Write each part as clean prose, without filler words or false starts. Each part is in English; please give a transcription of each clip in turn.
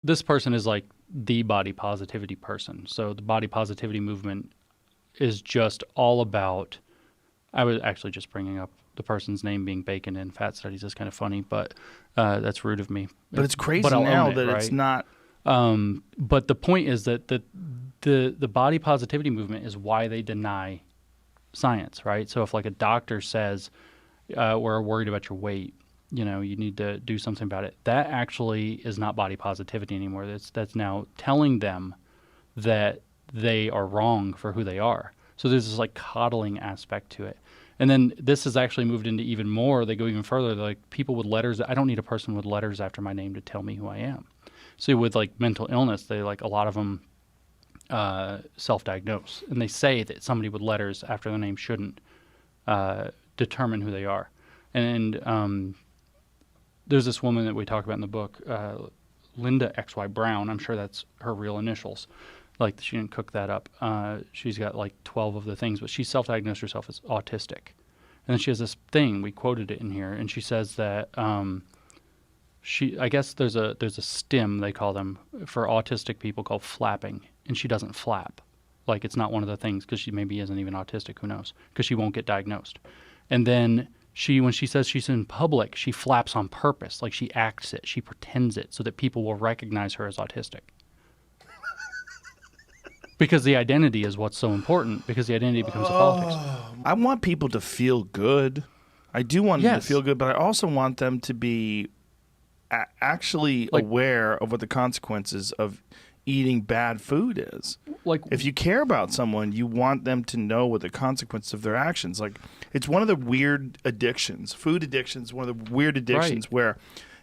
this person is like the body positivity person. So the body positivity movement is just all about, I was actually just bringing up the person's name being Bacon in Fat Studies is kind of funny, but that's rude of me. But it's crazy But I'll now own it, that right? it's not. But the point is that the body positivity movement is why they deny science, right? So if like a doctor says, we're worried about your weight, you need to do something about it. That actually is not body positivity anymore. That's now telling them that they are wrong for who they are. So there's this like coddling aspect to it. And then this has actually moved into even more. They go even further. They're like people with letters. I don't need a person with letters after my name to tell me who I am. So with like mental illness, they like a lot of them self-diagnose, and they say that somebody with letters after their name shouldn't determine who they are. And there's this woman that we talk about in the book, Linda XY Brown. I'm sure that's her real initials. Like she didn't cook that up. She's got like 12 of the things, but she self-diagnosed herself as autistic. And then she has this thing, we quoted it in here, and she says that I guess there's a stim, they call them, for autistic people called flapping, and she doesn't flap. Like it's not one of the things, because she maybe isn't even autistic, who knows, because she won't get diagnosed. And then when she says she's in public, she flaps on purpose, like she acts it, she pretends it, so that people will recognize her as autistic. Because the identity is what's so important, because the identity becomes the politics. I want people to feel good. I do want them to Yes. feel good, but I also want them to be actually aware of what the consequences of eating bad food is. Like If you care about someone, you want them to know what the consequences of their actions. Like it's one of the weird addictions. Food addiction is one of the weird addictions where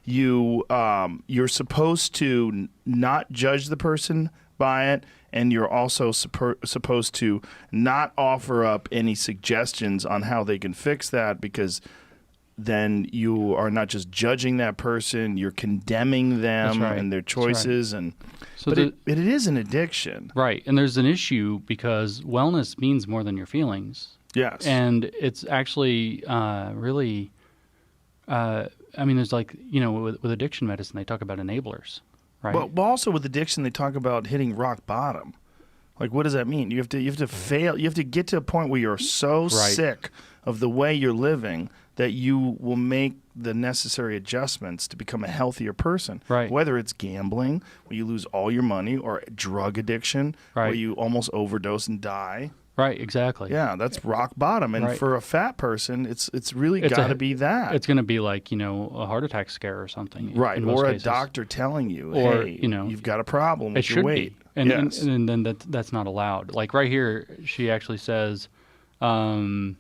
you're supposed to not judge the person by it, and you're also supposed to not offer up any suggestions on how they can fix that, because then you are not just judging that person, you're condemning them and their choices. And So but it is an addiction. Right. And there's an issue because wellness means more than your feelings. Yes. And it's actually really, there's like, with addiction medicine, they talk about enablers, right? But also with addiction, they talk about hitting rock bottom. Like, what does that mean? You have to fail. You have to get to a point where you're so sick of the way you're living that you will make the necessary adjustments to become a healthier person. Right. Whether it's gambling, where you lose all your money, or drug addiction, where you almost overdose and die. Right, exactly. Yeah, that's rock bottom. And for a fat person, it's really got to be that. It's going to be like, a heart attack scare or something. Right, or a doctor telling you, or, hey, you've got a problem with your your weight. And, yes. and then that's not allowed. Like right here, she actually says, once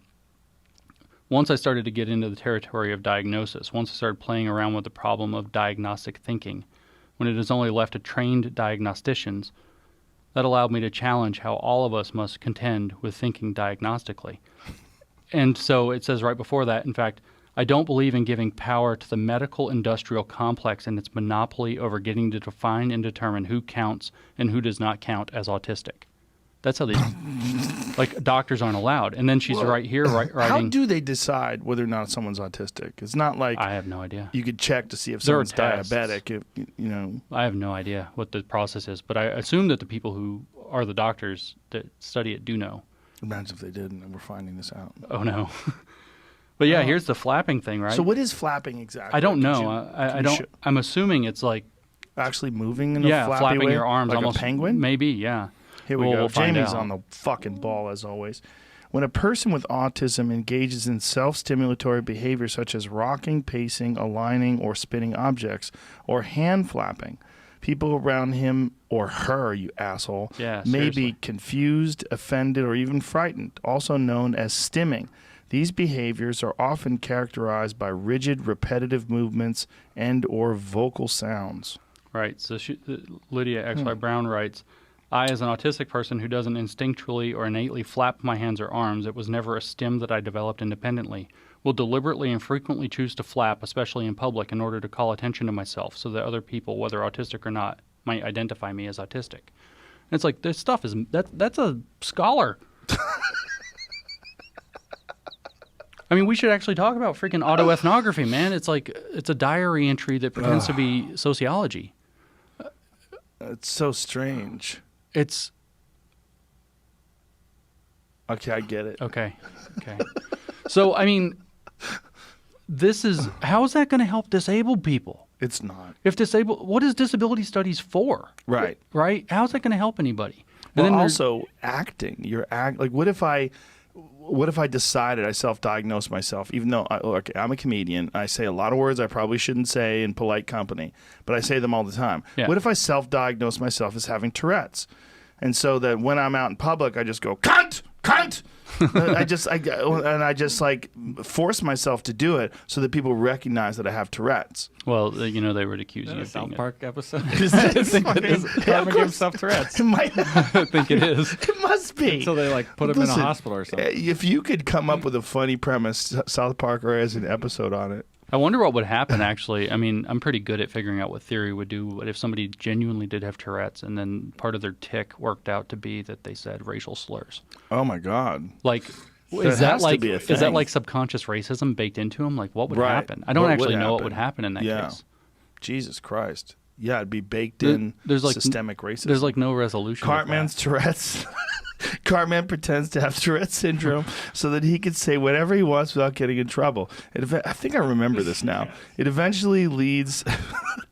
I started to get into the territory of diagnosis, once I started playing around with the problem of diagnostic thinking, when it is only left to trained diagnosticians, that allowed me to challenge how all of us must contend with thinking diagnostically. And so it says right before that, in fact, I don't believe in giving power to the medical industrial complex and its monopoly over getting to define and determine who counts and who does not count as autistic. That's how these, like, doctors aren't allowed. And then she's right here writing. How do they decide whether or not someone's autistic? It's not like I have no idea. You could check to see if There are someone's tests. diabetic. I have no idea what the process is, but I assume that the people who are the doctors that study it do know. Imagine if they didn't, and we're finding this out. Oh no. But yeah, here's the flapping thing, right? So what is flapping exactly? I don't know. I don't. I'm assuming it's like actually moving in a flappy flapping way, your arms, like almost a penguin. Maybe, yeah. Here we go. We'll find Jamie's out. on the fucking ball as always. When a person with autism engages in self-stimulatory behavior such as rocking, pacing, aligning, or spinning objects, or hand flapping, people around him or her, you asshole, may be confused, offended, or even frightened, also known as stimming. These behaviors are often characterized by rigid, repetitive movements and or vocal sounds. Right. So Lydia XY Brown writes, I, as an autistic person who doesn't instinctually or innately flap my hands or arms, it was never a stim that I developed independently, will deliberately and frequently choose to flap, especially in public, in order to call attention to myself so that other people, whether autistic or not, might identify me as autistic. And it's like, this stuff is, that's a scholar. I mean, we should actually talk about freaking autoethnography, man. It's like, it's a diary entry that pretends to be sociology. It's so strange. It's Okay, I get it. okay. So, I mean, how is that going to help disabled people? It's not. What is disability studies for? Right. Right? How's that going to help anybody? And then also acting. Like, what if I decided I self-diagnosed myself, even though I'm a comedian, I say a lot of words I probably shouldn't say in polite company, but I say them all the time. Yeah. What if I self-diagnose myself as having Tourette's? And so that when I'm out in public, I just go, cunt! I just like force myself to do it so that people recognize that I have Tourette's. Well, they would accuse you of South being Park episode. I think it is. Having himself Tourette's. It might. I think it is. It must be. So they like put him in a hospital or something. If you could come up with a funny premise, South Park has an episode on it. I wonder what would happen, actually. I mean, I'm pretty good at figuring out what theory would do. But if somebody genuinely did have Tourette's and then part of their tick worked out to be that they said racial slurs. Oh, my God. Like, There is that has to like be a is that thing. like subconscious racism baked into them? Like, what would Right. happen? I don't What actually would know what happen? would happen in that case. Jesus Christ. Yeah, it'd be baked in There's like systemic racism. There's like no resolution. with Cartman's that. Tourette's. Cartman pretends to have Tourette's syndrome so that he can say whatever he wants without getting in trouble. I think I remember this now. It eventually leads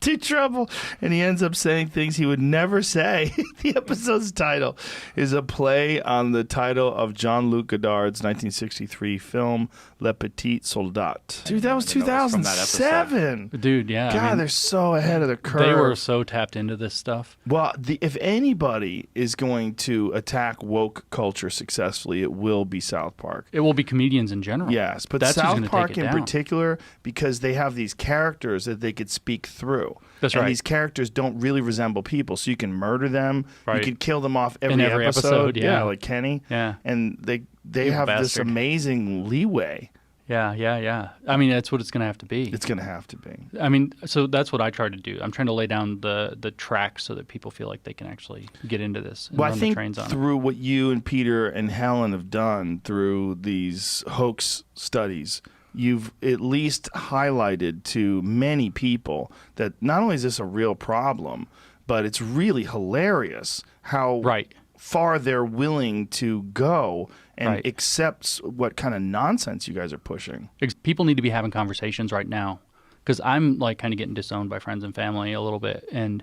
to trouble, and he ends up saying things he would never say. The episode's title is a play on the title of Jean-Luc Godard's 1963 film Le Petit Soldat. Dude, that was I didn't know it was from that 2007. Dude, yeah. God, I mean, they're so ahead of the curve. they were so tapped into this stuff. Well, if anybody is going to attack woke culture successfully, it will be South Park. It will be comedians in general. Yes, but That's who's South gonna Park take it in down. particular, because they have these characters that they could speak through. That's and right. these characters don't really resemble people, so you can murder them. Right. You can kill them off In every episode, yeah. like Kenny. Yeah. And they You have this bastard. amazing leeway. Yeah. I mean, that's what it's going to have to be. It's going to have to be. I mean, so that's what I try to do. I'm trying to lay down the tracks so that people feel like they can actually get into this and Well, I run think the trains on it. through what you and Peter and Helen have done through these hoax studies, you've at least highlighted to many people that not only is this a real problem, but it's really hilarious how Right. far they're willing to go and Right. accept what kind of nonsense you guys are pushing. People need to be having conversations right now because I'm like kind of getting disowned by friends and family a little bit. And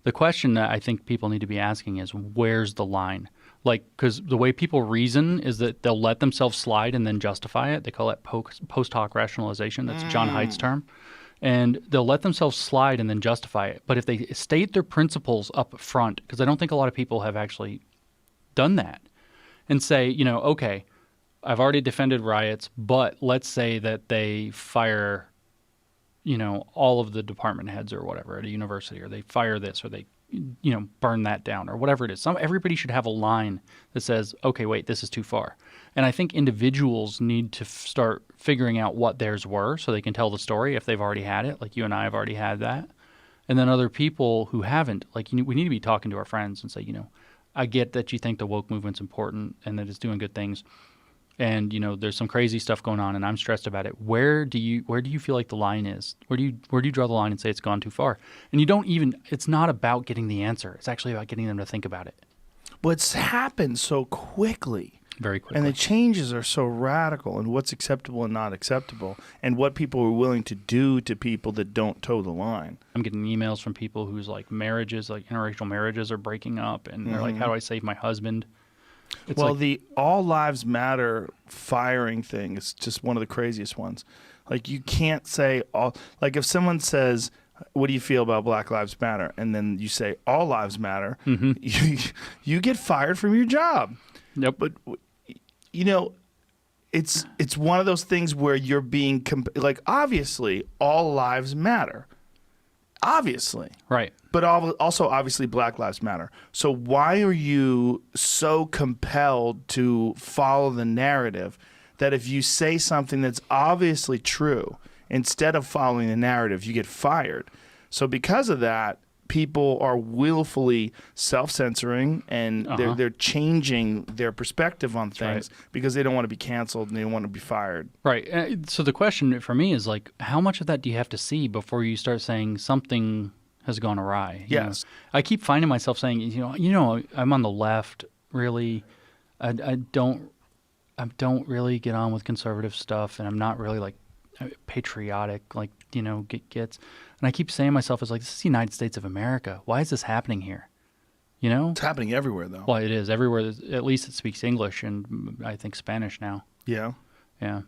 the question that I think people need to be asking is, where's the line? Like, because the way people reason is that they'll let themselves slide and then justify it. They call it post hoc rationalization. That's John Haidt's term. And they'll let themselves slide and then justify it. But if they state their principles up front, because I don't think a lot of people have actually done that, and say, okay, I've already defended riots, but let's say that they fire, all of the department heads or whatever at a university, or they fire this, or they, burn that down, or whatever it is. Everybody should have a line that says, okay, wait, this is too far. And I think individuals need to start figuring out what theirs were so they can tell the story if they've already had it, like you and I have already had that. And then other people who haven't, like, we need to be talking to our friends and say, I get that you think the woke movement's important and that it's doing good things, and there's some crazy stuff going on, and I'm stressed about it. Where do you feel like the line is? Where do you draw the line and say it's gone too far? And you don't even. It's not about getting the answer. It's actually about getting them to think about it. But it's happened so quickly. Very quickly. And the changes are so radical, and what's acceptable and not acceptable, and what people are willing to do to people that don't toe the line. I'm getting emails from people whose marriages, like interracial marriages, are breaking up, and they're like, "How do I save my husband?" It's Well, like, the All Lives Matter firing thing is just one of the craziest ones. Like, you can't say all. Like, if someone says, "What do you feel about Black Lives Matter?" and then you say All Lives Matter, you get fired from your job. Yep. But it's one of those things where you're being obviously all lives matter, obviously, Right. but also obviously Black Lives Matter. So why are you so compelled to follow the narrative that if you say something that's obviously true, instead of following the narrative, you get fired? So because of that, people are willfully self-censoring, and they're changing their perspective on things because they don't want to be canceled and they don't want to be fired. Right. So the question for me is, like, how much of that do you have to see before you start saying something has gone awry. You know? Yes. I keep finding myself saying, I'm on the left. Really, I don't really get on with conservative stuff, and I'm not really like patriotic, like gets. And I keep saying to myself, "Is like this is the United States of America. Why is this happening here?" It's happening everywhere, though. Well, it is everywhere. At least it speaks English and I think Spanish now. Yeah. Yeah.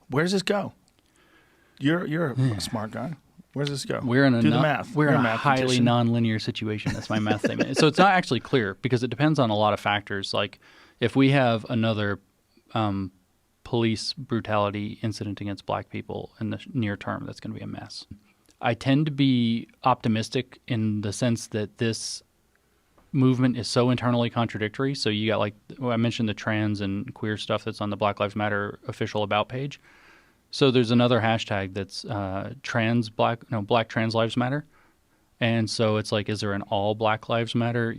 Where does this go? You're a smart guy. Where does this go? We're in Do the math. We're You're in a a highly mathematician. nonlinear situation. That's my math statement. So it's not actually clear because it depends on a lot of factors. Like if we have another police brutality incident against black people in the near term, that's going to be a mess. I tend to be optimistic in the sense that this movement is so internally contradictory. So you got I mentioned the trans and queer stuff that's on the Black Lives Matter official about page. So there's another hashtag that's Black Trans Lives Matter. And so it's like, is there an all Black Lives Matter?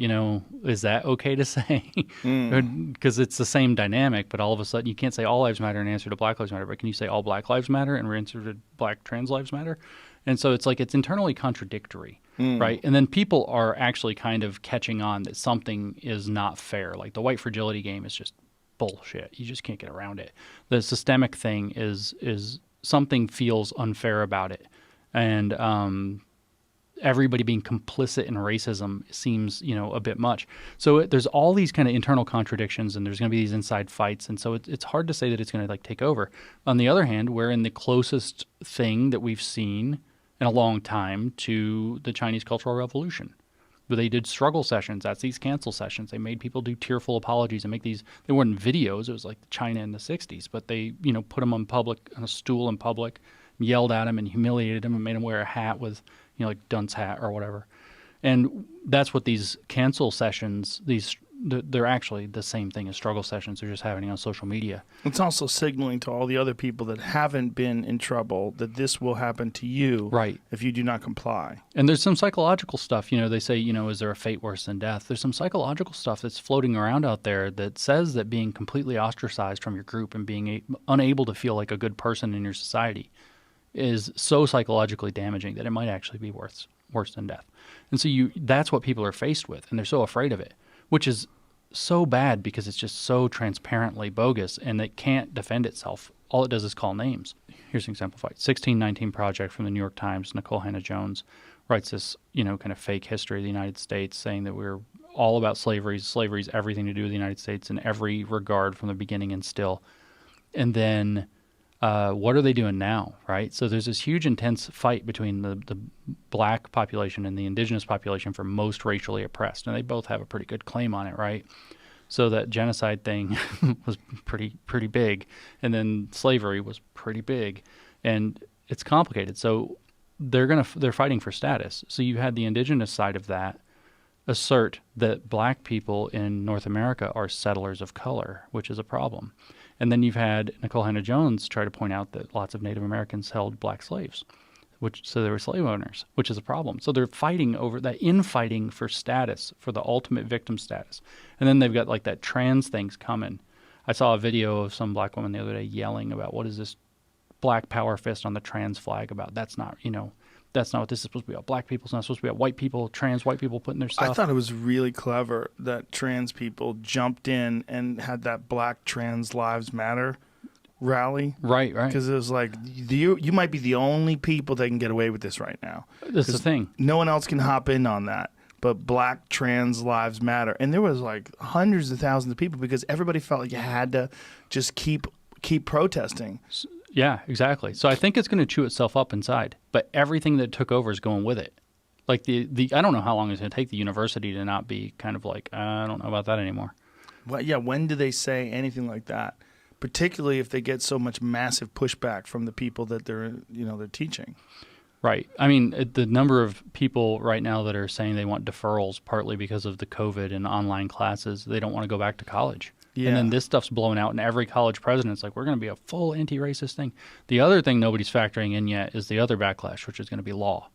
Is that okay to say? Because it's the same dynamic, but all of a sudden you can't say all lives matter in answer to Black Lives Matter, but can you say all Black Lives Matter in answer to Black Trans Lives Matter? And so it's like it's internally contradictory, right? And then people are actually kind of catching on that something is not fair. Like the white fragility game is just bullshit. You just can't get around it. The systemic thing is something feels unfair about it. And everybody being complicit in racism seems, a bit much. So there's all these kind of internal contradictions, and there's going to be these inside fights. And so it's hard to say that it's going to take over. On the other hand, we're in the closest thing that we've seen in a long time to the Chinese Cultural Revolution. But they did struggle sessions. That's these cancel sessions. They made people do tearful apologies and make these. They weren't videos. It was like China in the 60s. But they, put them on a stool in public, yelled at them and humiliated them and made them wear a hat with, like dunce hat or whatever. And that's what these cancel sessions, they're actually the same thing as struggle sessions. They're just happening on social media. It's also signaling to all the other people that haven't been in trouble that this will happen to you Right. if you do not comply. And there's some psychological stuff, they say, is there a fate worse than death? There's some psychological stuff that's floating around out there that says that being completely ostracized from your group and being unable to feel like a good person in your society is so psychologically damaging that it might actually be worse than death. And so that's what people are faced with, and they're so afraid of it, which is so bad because it's just so transparently bogus and it can't defend itself. All it does is call names. Here's an example. 1619 Project from the New York Times. Nicole Hannah-Jones writes this, kind of fake history of the United States, saying that we're all about slavery. Slavery's everything to do with the United States in every regard from the beginning and still. And then what are they doing now, right? So there's this huge, intense fight between the black population and the indigenous population for most racially oppressed, and they both have a pretty good claim on it, right? So that genocide thing was pretty big, and then slavery was pretty big, and it's complicated. So they're fighting for status. So you had the indigenous side of that assert that black people in North America are settlers of color, which is a problem. And then you've had Nicole Hannah-Jones try to point out that lots of Native Americans held black slaves, so they were slave owners, which is a problem. So they're fighting over that, infighting for status, for the ultimate victim status. And then they've got like that trans things coming. I saw a video of some black woman the other day yelling about what is this black power fist on the trans flag about. That's not what this is supposed to be about. Black people's not supposed to be about white people, trans white people putting their stuff. I thought it was really clever that trans people jumped in and had that Black Trans Lives Matter rally. Right. Because it was like, you might be the only people that can get away with this right now. That's the thing. No one else can hop in on that. But Black Trans Lives Matter. And there was like hundreds of thousands of people because everybody felt like you had to just keep protesting. Yeah, exactly. So I think it's going to chew itself up inside, but everything that took over is going with it. Like the I don't know how long it's going to take the university to not be kind of like, I don't know about that anymore. Well, yeah, when do they say anything like that? Particularly if they get so much massive pushback from the people that they're teaching. Right. I mean, the number of people right now that are saying they want deferrals partly because of the COVID and online classes, they don't want to go back to college. Yeah. And then this stuff's blown out, and every college president's like, we're going to be a full anti-racist thing. The other thing nobody's factoring in yet is the other backlash, which is going to be law.